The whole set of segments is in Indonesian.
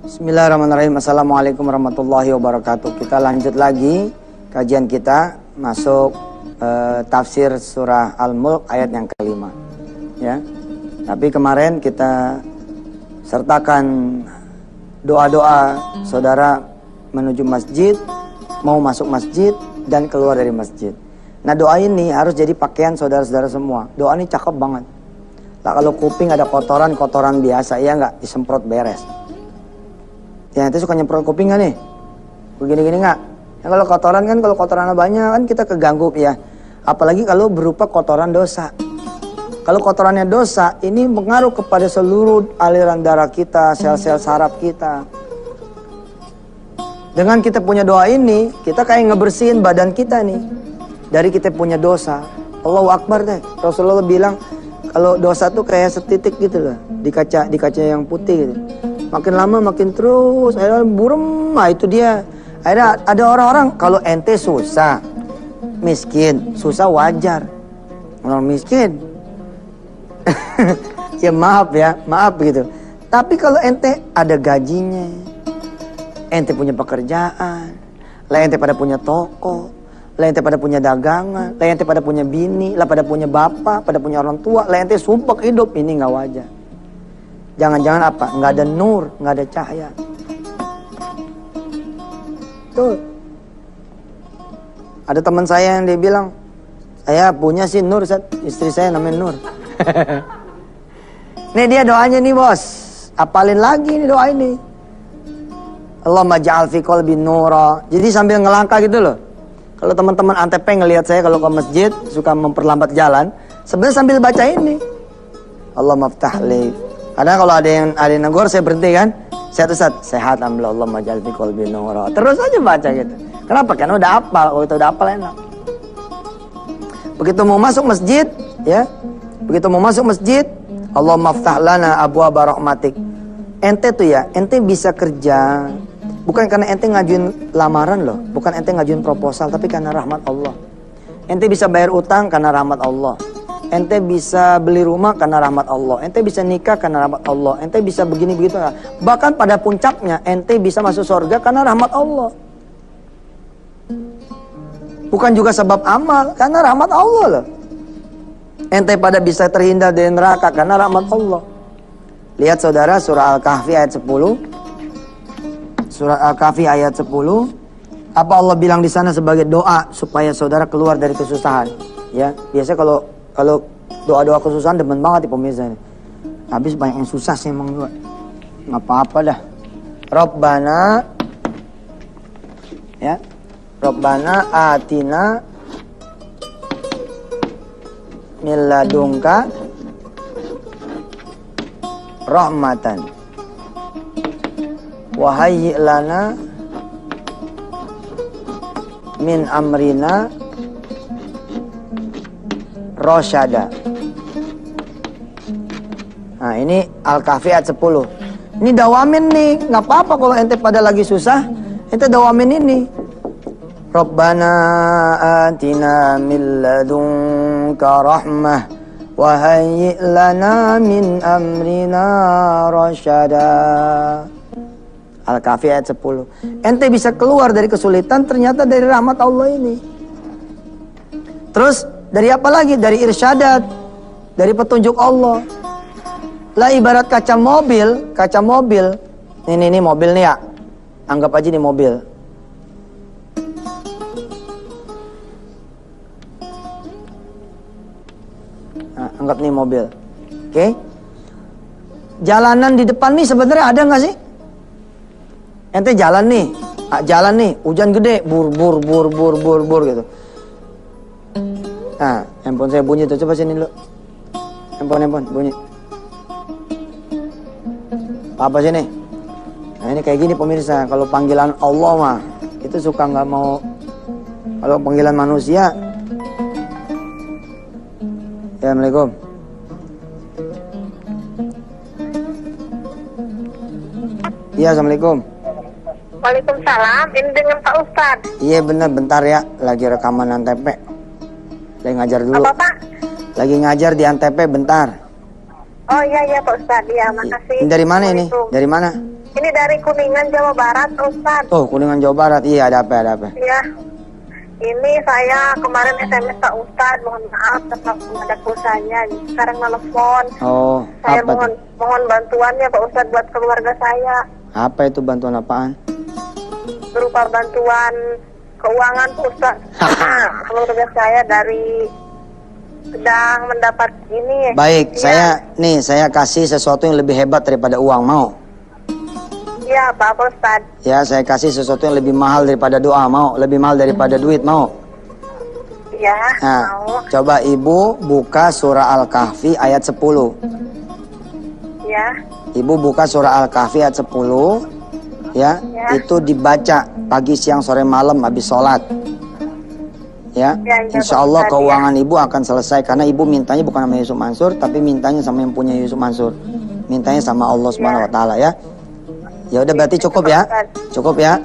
Bismillahirrahmanirrahim. Assalamualaikum warahmatullahi wabarakatuh. Kita lanjut lagi kajian kita, masuk tafsir surah Al-Mulk ayat yang kelima. Ya. Tapi kemarin kita sertakan doa-doa saudara menuju masjid, mau masuk masjid dan keluar dari masjid. Nah, doa ini harus jadi pakaian saudara-saudara semua. Doa ini cakep banget. Lah, kalau kuping ada kotoran biasa, ya nggak, disemprot beres. Ya, itu suka nyemprot kuping nggak nih? Begini-gini nggak? Ya, kalau kotorannya banyak kan kita keganggu ya. Apalagi kalau berupa kotoran dosa. Kalau kotorannya dosa, ini mengaruh kepada seluruh aliran darah kita, sel-sel saraf kita. Dengan kita punya doa ini, kita kayak ngebersihin badan kita nih. Dari kita punya dosa. Allahu Akbar deh. Rasulullah bilang, kalau dosa tuh kayak setitik gitu loh. Di kaca yang putih gitu. Makin lama makin terus, akhirnya burem. Nah, itu dia. Akhirnya ada orang-orang, kalau ente susah, miskin, susah wajar. Orang miskin, ya maaf gitu. Tapi kalau ente ada gajinya, ente punya pekerjaan, lah ente pada punya toko, lah ente pada punya dagangan, lah ente pada punya bini, lah pada punya bapak, pada punya orang tua, lah ente sumpek hidup, ini nggak wajar. Jangan-jangan apa? Nggak ada nur, nggak ada cahaya. Tuh. Ada teman saya yang dia bilang, saya punya sih nur, istri saya namanya Nur. Nih dia doanya nih bos, apalin lagi nih doa ini. Allahumma ja'al fi qalbi nura. Jadi sambil ngelangkah gitu loh. Kalau teman-teman Antep ngelihat saya kalau ke masjid suka memperlambat jalan, sebenarnya sambil baca ini. Allahumma ftah li. Karena kalau ada yang negor saya berhenti kan. Sehat alhamdulillah, Allahumma ja'al fi qalbi nura. Terus aja baca gitu. Kenapa? Karena udah hafal. Kalau itu udah hafal enak. Begitu mau masuk masjid, ya. Begitu mau masuk masjid, Allahumma ftah lana abwaaba rahmatik. Ente tuh ya, ente bisa kerja bukan karena ente ngajuin lamaran loh, bukan ente ngajuin proposal, tapi karena rahmat Allah. Ente bisa bayar utang karena rahmat Allah. Ente bisa beli rumah karena rahmat Allah. Ente bisa nikah karena rahmat Allah. Ente bisa begini begitu. Bahkan pada puncaknya ente bisa masuk surga karena rahmat Allah. Bukan juga sebab amal, karena rahmat Allah loh. Ente pada bisa terhindar dari neraka karena rahmat Allah. Lihat saudara surah Al-Kahfi ayat 10. Surah Al-Kahfi ayat 10. Apa Allah bilang di sana sebagai doa supaya saudara keluar dari kesusahan? Ya, biasanya kalau doa-doa kesusahan demen banget di pemirsa ini. Habis banyak yang susah sih emang gua. Nggak apa-apa dah. Rabbana, ya. Rabbana atina min ladunka rahmatan wa hayyi' lana min amrina rasyada. Nah, ini Al-Kahfi ayat 10. Ini dawamin nih, nggak apa-apa kalau ente pada lagi susah, ente dawamin ini. Rabbana atina min ladunka rahmah wa hayyi' lana min amrina rasyada. Al-Kahfi ayat 10. Ente bisa keluar dari kesulitan ternyata dari rahmat Allah ini. Terus dari apa lagi? Dari irsyadat, dari petunjuk Allah. Lah ibarat kaca mobil. Ini mobil nih ya. Anggap aja nih mobil. Nah, anggap nih mobil. Oke? Jalanan di depan nih sebenarnya ada nggak sih? Ente jalan nih, hujan gede, bur gitu. Nah, handphone saya bunyi tuh, coba sini dulu. Handphone bunyi. Apa sini? Nah, ini kayak gini pemirsa, kalau panggilan Allah mah itu suka nggak mau. Kalau panggilan manusia, ya, Assalamualaikum. Iya, Assalamualaikum. Waalaikumsalam, ini dengan Pak Ustadz. Iya bener, bentar ya, lagi rekaman Antep. Lagi ngajar dulu. Apa Pak? Lagi ngajar di Antep, bentar. Oh iya Pak Ustadz, ya makasih. Dari mana ini? Dari mana? Ini dari Kuningan, Jawa Barat, Ustaz. Oh, Kuningan Jawa Barat. Iya, ada apa, ada apa? Ya, ini saya kemarin SMS Pak Ustaz, mohon maaf tetap ada pulsanya. Sekarang telepon. Oh, Saya apa tuh? mohon bantuannya Pak Ustaz buat keluarga saya. Apa itu bantuan apaan? Berupa bantuan keuangan Pak Ustaz. Nah, keluarga saya dari sedang mendapat ini. Baik, Ya. saya kasih sesuatu yang lebih hebat daripada uang, mau? Iya Pak Ustaz. Ya, saya kasih sesuatu yang lebih mahal daripada doa, mau? Lebih mahal daripada duit, mau? Iya, Nah, mau. coba ibu buka surah Al-Kahfi ayat 10. Ya, Ibu buka surah Al-Kahfi ayat 10. Ya, Ya. itu dibaca pagi, siang, sore, malam habis sholat. Ya, Ya, iya, insya Pak Allah Ustadz, keuangan ibu akan selesai. Karena ibu mintanya bukan sama Yusuf Mansur, tapi mintanya sama yang punya Yusuf Mansur. Mintanya sama Allah Subhanahu Wa Taala, ya. Ya udah, berarti cukup ya, cukup ya,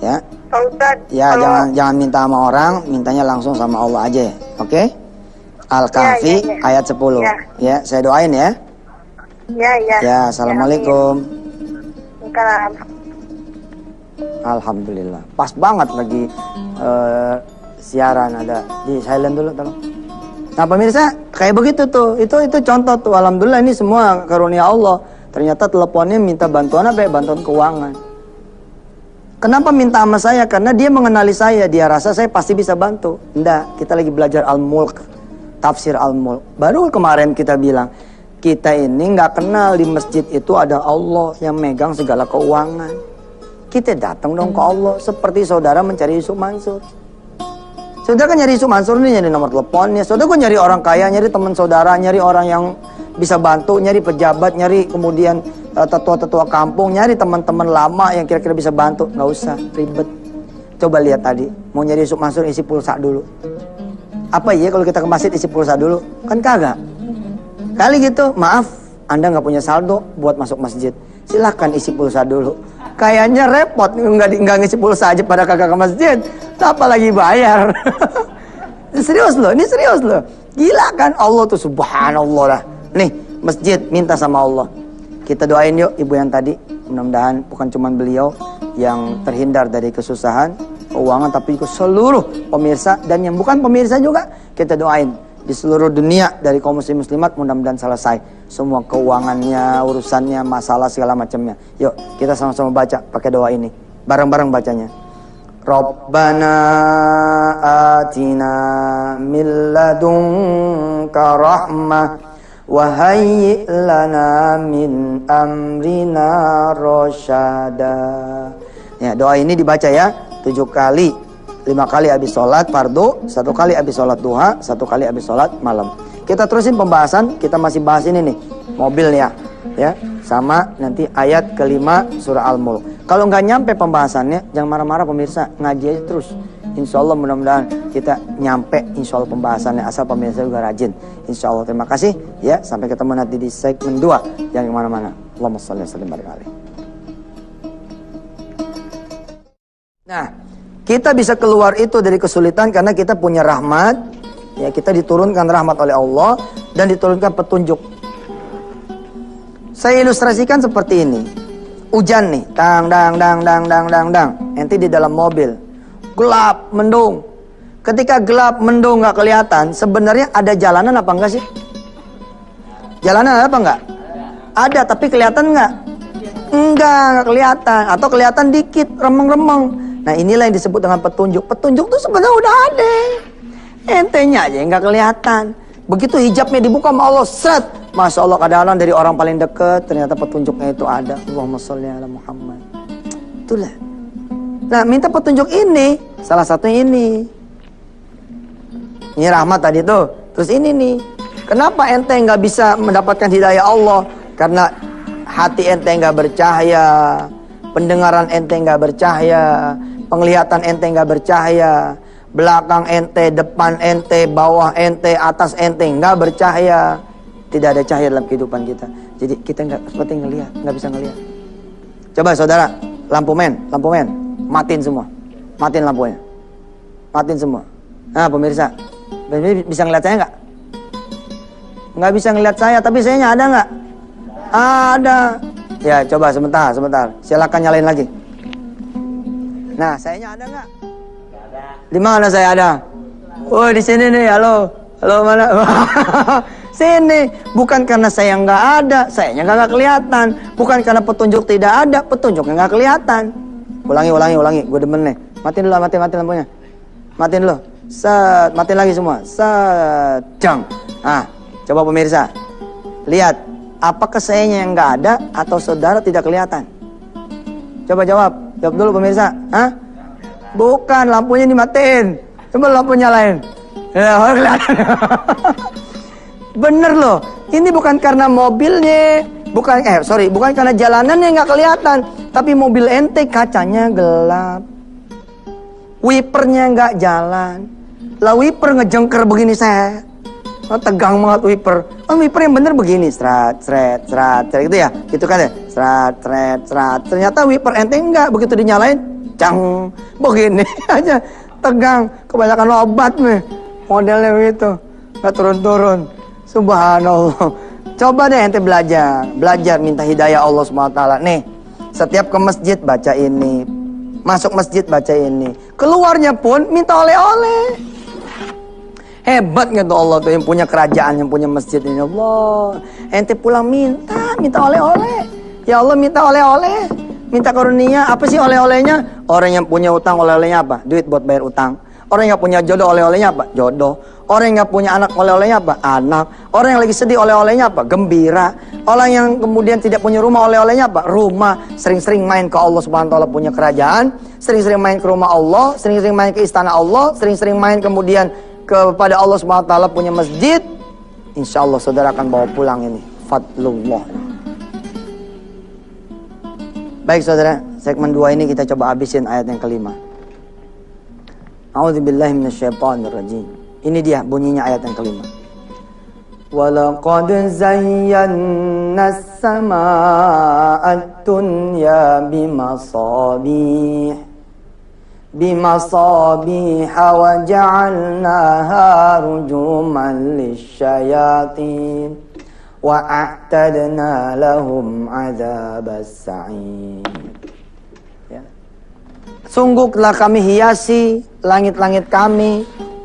ya. Pak Ustaz. Ya, kalau- jangan minta sama orang, mintanya langsung sama Allah aja, oke? Al-Kahfi Ya. ayat 10. Ya. Ya, saya doain ya. Ya, ya. Ya, assalamualaikum. Salam. Alhamdulillah. Pas banget lagi siaran, ada di silent dulu tolong. Nah, pemirsa, kayak begitu tuh. Itu contoh tuh. Alhamdulillah, ini semua karunia Allah. Ternyata teleponnya minta bantuan apa ya? Bantuan keuangan. Kenapa minta sama saya? Karena dia mengenali saya. Dia rasa saya pasti bisa bantu. Enggak, kita lagi belajar Al-Mulk, tafsir Al-Mulk. Baru kemarin kita bilang, kita ini nggak kenal di masjid itu ada Allah yang megang segala keuangan. Kita datang dong ke Allah seperti saudara mencari Yusuf Mansur. Saudara kan nyari Yusuf Mansur nih, nyari nomor teleponnya. Saudara kan nyari orang kaya, nyari teman saudara, nyari orang yang bisa bantu, nyari pejabat, nyari kemudian tetua-tetua kampung, nyari teman-teman lama yang kira-kira bisa bantu. Nggak usah ribet. Coba lihat tadi, mau nyari Yusuf Mansur isi pulsa dulu. Apa iya kalau kita ke masjid isi pulsa dulu? Kan kagak. Kali gitu, maaf, Anda nggak punya saldo buat masuk masjid. Silahkan isi pulsa dulu. Kayaknya repot, nggak ngisi pulsa aja pada kagak ke masjid. Apalagi bayar. Serius loh, ini serius loh. Gila kan, Allah tuh subhanallah lah. Nih, masjid minta sama Allah. Kita doain yuk ibu yang tadi. Mudah-mudahan bukan cuma beliau yang terhindar dari kesusahan keuangan, tapi juga seluruh pemirsa. Dan yang bukan pemirsa juga, kita doain. Di seluruh dunia dari kaum muslimat mudah-mudahan selesai semua keuangannya, urusannya, masalah segala macamnya. Yuk kita sama-sama baca pakai doa ini, bareng-bareng bacanya. Rabbana atina min ladunka rahmah wa hayyi' lana min amrina rasyada. Ya, doa ini dibaca ya 7 kali. 5 kali habis sholat fardu, 1 kali habis sholat duha, 1 kali habis sholat malam. Kita terusin pembahasan, kita masih bahas ini nih, mobil ya, sama nanti ayat kelima surah Al-Mulk. Kalau nggak nyampe pembahasannya, jangan marah-marah pemirsa, ngaji aja terus. Insya Allah mudah-mudahan kita nyampe, insya Allah pembahasannya, asal pemirsa juga rajin. Insya Allah, terima kasih ya, sampai ketemu nanti di segmen 2, jangan kemana-mana. Allahumma sholli wa sallim barik alaihi. Nah, kita bisa keluar itu dari kesulitan karena kita punya rahmat. Ya, kita diturunkan rahmat oleh Allah dan diturunkan petunjuk. Saya ilustrasikan seperti ini. Hujan nih, dang. Ente di dalam mobil. Gelap, mendung. Ketika gelap, mendung nggak kelihatan, sebenarnya ada jalanan apa enggak sih? Jalanan ada apa enggak? Ada, tapi kelihatan enggak? Enggak kelihatan. Atau kelihatan dikit, remeng-remeng. Nah, inilah yang disebut dengan petunjuk. Petunjuk itu sebenarnya udah ada. Entenya aja yang nggak kelihatan. Begitu hijabnya dibuka sama Allah, set. Masya Allah, kadang-kadang dari orang paling dekat ternyata petunjuknya itu ada. Allahumma sholli ala Muhammad. Itulah. Nah, minta petunjuk ini, salah satunya ini. Ini rahmat tadi tuh. Terus ini nih. Kenapa ente nggak bisa mendapatkan hidayah Allah? Karena hati ente nggak bercahaya, pendengaran ente nggak bercahaya, penglihatan ente nggak bercahaya, belakang ente, depan ente, bawah ente, atas ente nggak bercahaya. Tidak ada cahaya dalam kehidupan kita. Jadi kita nggak seperti ngelihat, nggak bisa ngelihat. Coba saudara, lampu men, matiin semua, matiin lampunya, matiin semua. Nah pemirsa, bisa ngelihat saya nggak? Nggak bisa ngelihat saya, tapi sayanya ada nggak? Ada. Ya, coba sebentar. Silakan nyalain lagi. Nah, sayanya ada nggak? Ada. Di mana saya ada? Oh, di sini nih. Halo mana? Sini. Bukan karena saya nggak ada, sayanya nggak kelihatan. Bukan karena petunjuk tidak ada, petunjuknya nggak kelihatan. Ulangi. Gue demen nih. Matiin dulu, matiin lampunya. Matiin dulu. Set, matiin lagi semua. Set, jang. Nah, coba pemirsa. Lihat, apakah sayanya yang nggak ada atau saudara tidak kelihatan? Coba jawab dulu pemirsa. Hah? Bukan, lampunya dimatiin. Coba lampu nyalain. Ya, kelihatan. Bener loh. Ini bukan karena mobilnya, bukan karena jalanannya nggak kelihatan, tapi mobil ente kacanya gelap, wipernya nggak jalan. Lah wiper ngejengker begini saya. Oh, tegang banget wiper. Oh, wiper yang bener begini, seret gitu ya. Gitu kan ya. Seret. Ternyata wiper ente enggak, begitu dinyalain, cang, begini aja. Tegang, kebanyakan obat nih. Modelnya begitu. Enggak turun-turun. Subhanallah. Coba deh ente belajar minta hidayah Allah SWT. Nih, setiap ke masjid baca ini. Masuk masjid baca ini. Keluarnya pun minta oleh-oleh. Hebat gitu Allah tuh yang punya kerajaan, yang punya masjid ini. Allah, ente pulang minta oleh-oleh. Ya Allah, minta oleh-oleh, minta karunia. Apa sih oleh-olehnya? Orang yang punya utang oleh-olehnya apa? Duit buat bayar utang. Orang yang punya jodoh oleh-olehnya apa? Jodoh. Orang yang gak punya anak oleh-olehnya apa? Anak. Orang yang lagi sedih oleh-olehnya apa? Gembira. Orang yang kemudian tidak punya rumah oleh-olehnya apa? Rumah. Sering-sering main ke Allah Subhanahu wa taala punya kerajaan, sering-sering main ke rumah Allah, sering-sering main ke istana Allah, sering-sering main kemudian kepada Allah Subhanahu wa taala punya masjid. Insya Allah saudara akan bawa pulang ini fadlullah. Baik saudara, segmen 2 ini kita coba habisin ayat yang kelima. A'udzubillahi minasyaitonirrajim. Ini dia bunyinya ayat yang kelima. Walaqad zayyana as-samaa'a ad-dunya bimasabiha wa ja'alnaha rujuman lisyayatin wa a'tadna lahum 'adzabas sa'ir. Ya. Sungguh telah kami hiasi langit-langit kami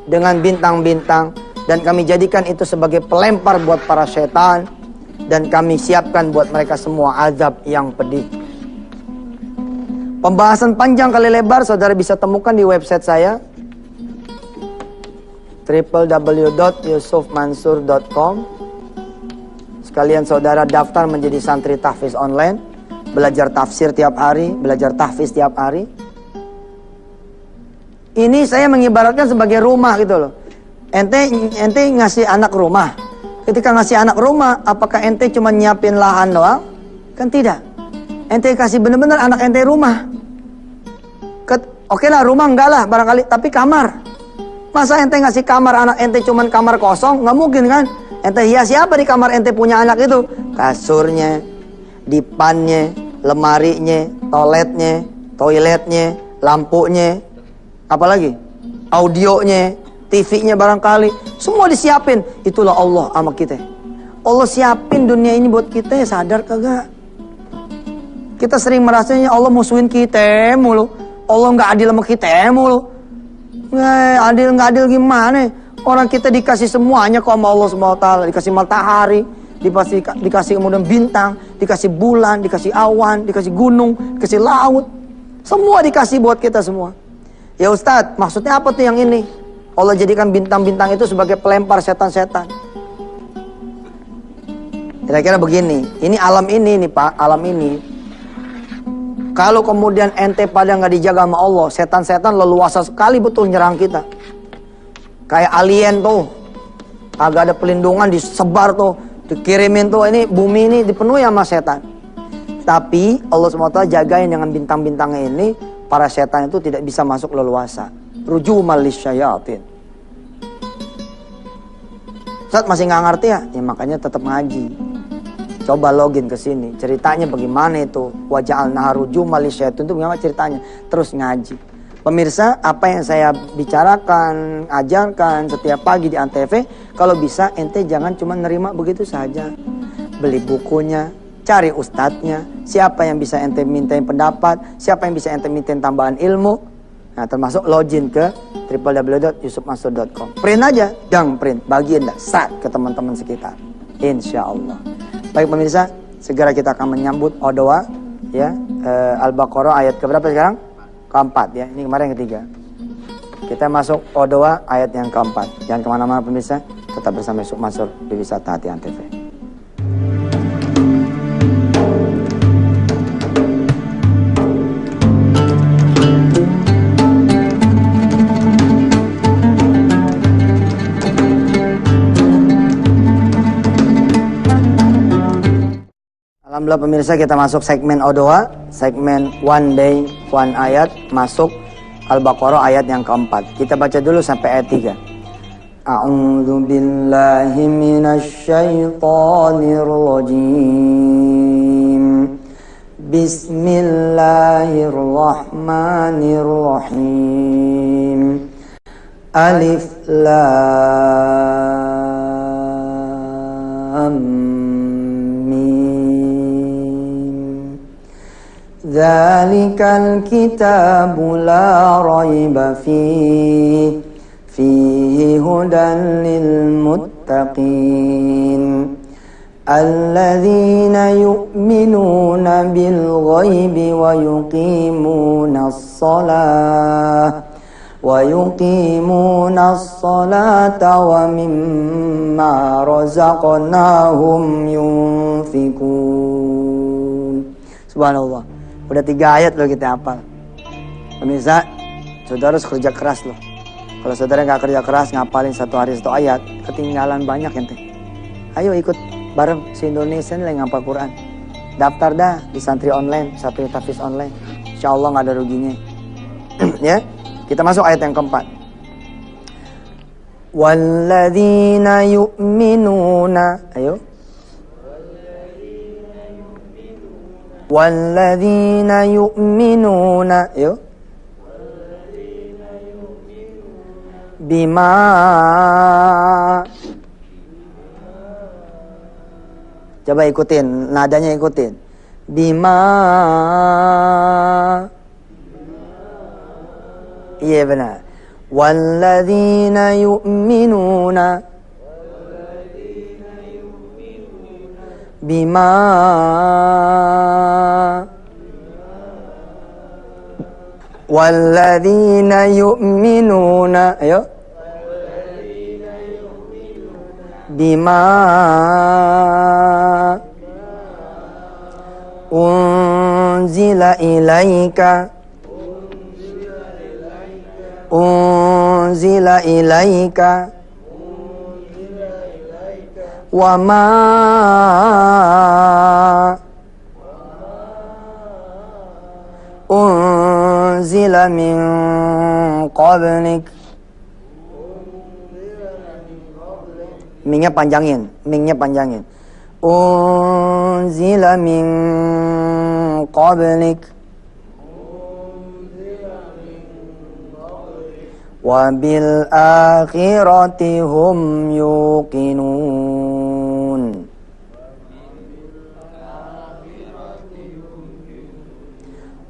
dengan bintang-bintang, dan kami jadikan itu sebagai pelempar buat para setan, dan kami siapkan buat mereka semua azab yang pedih. Pembahasan panjang kali lebar saudara bisa temukan di website saya www.yusufmansur.com. Sekalian saudara daftar menjadi santri tahfiz online, belajar tafsir tiap hari, belajar tahfiz tiap hari. Ini saya mengibaratkan sebagai rumah gitu loh. Ente ngasih anak rumah. Ketika ngasih anak rumah, apakah ente cuma nyiapin lahan doang? Kan tidak. Ente kasih bener-bener anak ente rumah. Oke lah, rumah enggak lah barangkali, tapi kamar. Masa ente ngasih kamar anak ente cuman kamar kosong? Nggak mungkin kan? Ente hiasi apa di kamar ente punya anak itu? Kasurnya, dipannya, lemarinya, toiletnya, lampunya, apalagi audionya, TV-nya barangkali, semua disiapin. Itulah Allah sama kita. Allah siapin dunia ini buat kita, sadar kagak? Kita sering merasanya Allah musuhin kita mulu, Allah nggak adil sama kita mulu. Nggak adil gimana? Orang kita dikasih semuanya kok sama Allah SWT. Dikasih matahari, dikasih kemudian bintang, dikasih bulan, dikasih awan, dikasih gunung, dikasih laut. Semua dikasih buat kita semua. Ya Ustadz, maksudnya apa tuh yang ini? Allah jadikan bintang-bintang itu sebagai pelempar setan-setan. Kira-kira begini, ini alam ini nih Pak, alam ini. Kalau kemudian ente pada nggak dijaga sama Allah, setan-setan leluasa sekali betul nyerang kita. Kayak alien tuh, agak ada pelindungan disebar tuh, dikirimin tuh, ini bumi ini dipenuhi sama setan. Tapi Allah SWT jagain dengan bintang-bintangnya ini, para setan itu tidak bisa masuk leluasa. Rujuman lisyayatin. Ustaz masih nggak ngerti ya? Ya makanya tetap ngaji. Coba login ke sini. Ceritanya bagaimana itu? Waja'alna rujuman lisyayatin itu bagaimana ceritanya? Terus ngaji. Pemirsa, apa yang saya bicarakan, ajarkan setiap pagi di Antv, kalau bisa ente jangan cuma nerima begitu saja. Beli bukunya, cari ustadznya, siapa yang bisa ente mintain pendapat, siapa yang bisa ente mintain tambahan ilmu. Nah, termasuk login ke www.yusufmansur.com. Print aja, print, bagian sat ke teman-teman sekitar. Insya Allah. Baik pemirsa, segera kita akan menyambut Odoa, ya, Al-Baqarah ayat keberapa sekarang? Keempat, ya. Ini kemarin yang ketiga. Kita masuk Odoa ayat yang keempat. Jangan kemana-mana pemirsa, tetap bersama Yusuf Mansur di Wisata Hati Antv. Alhamdulillah pemirsa, kita masuk segmen Odoa, segmen One Day One Ayat, masuk Al-Baqarah ayat yang keempat. Kita baca dulu sampai ayat 3. A'udzu billahi minasy syaithanir rajim. Bismillahirrahmanirrahim. Alif Lam Mim. Dzalikal kitabu la raiba fihi hudan lil muttaqin alladzina yu'minuna bil ghaibi wa yuqimunas salata wa mimma razaqnahum yunfikun. Subhanallah. Udah 3 ayat loh kita hafal. Pemirsa, saudara harus kerja keras loh. Kalau saudara nggak kerja keras ngapalin 1 hari 1 ayat, ketinggalan banyak ente. Ayo ikut bareng se-Indonesia nih ngapal Quran. Daftar dah di santri online, santri tahfiz online. Insya Allah nggak ada ruginya. Ya, kita masuk ayat yang keempat. Walladzina yu'minuna, ayo. Walladzina yu'minuna, ayo. Bima, coba ikutin, nadanya ikutin. Bima, iya benar. Walladzina yu'minuna bima walladzina yu'minuna, ayo. Bima unzila ilaika wa ma unzila min qablik. Mingnya panjangin. Unzila min qablik wa bil akhirati hum yuqinun.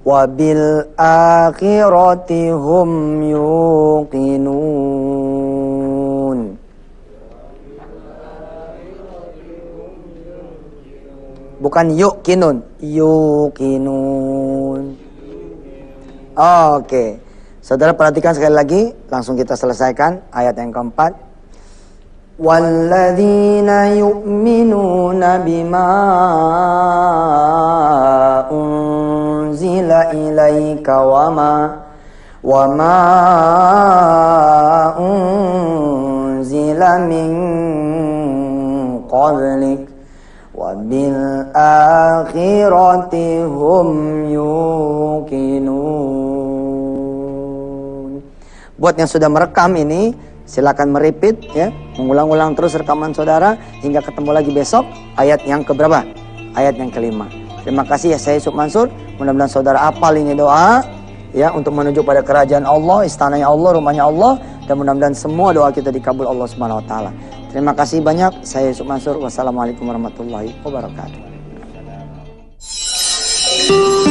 Wa bil akhirati hum yuqinun. Bukan yuqinun, yuqinun. Oke. Saudara perhatikan sekali lagi, langsung kita selesaikan ayat yang keempat. Walladzina yu'minuna bima unzila ilaika wa ma unzila min qablik wa bil akhirati hum yuqinun. Buat yang sudah merekam ini, silakan merepeat ya, mengulang-ulang terus rekaman saudara hingga ketemu lagi besok ayat yang keberapa? Ayat yang kelima. Terima kasih ya, saya Yusuf Mansur. Mudah-mudahan saudara hafal ini doa ya, untuk menuju pada kerajaan Allah, istananya Allah, rumahnya Allah, dan mudah-mudahan semua doa kita dikabul Allah Subhanahu wa taala. Terima kasih banyak. Saya Yusuf Mansur. Wassalamualaikum warahmatullahi wabarakatuh. Syukur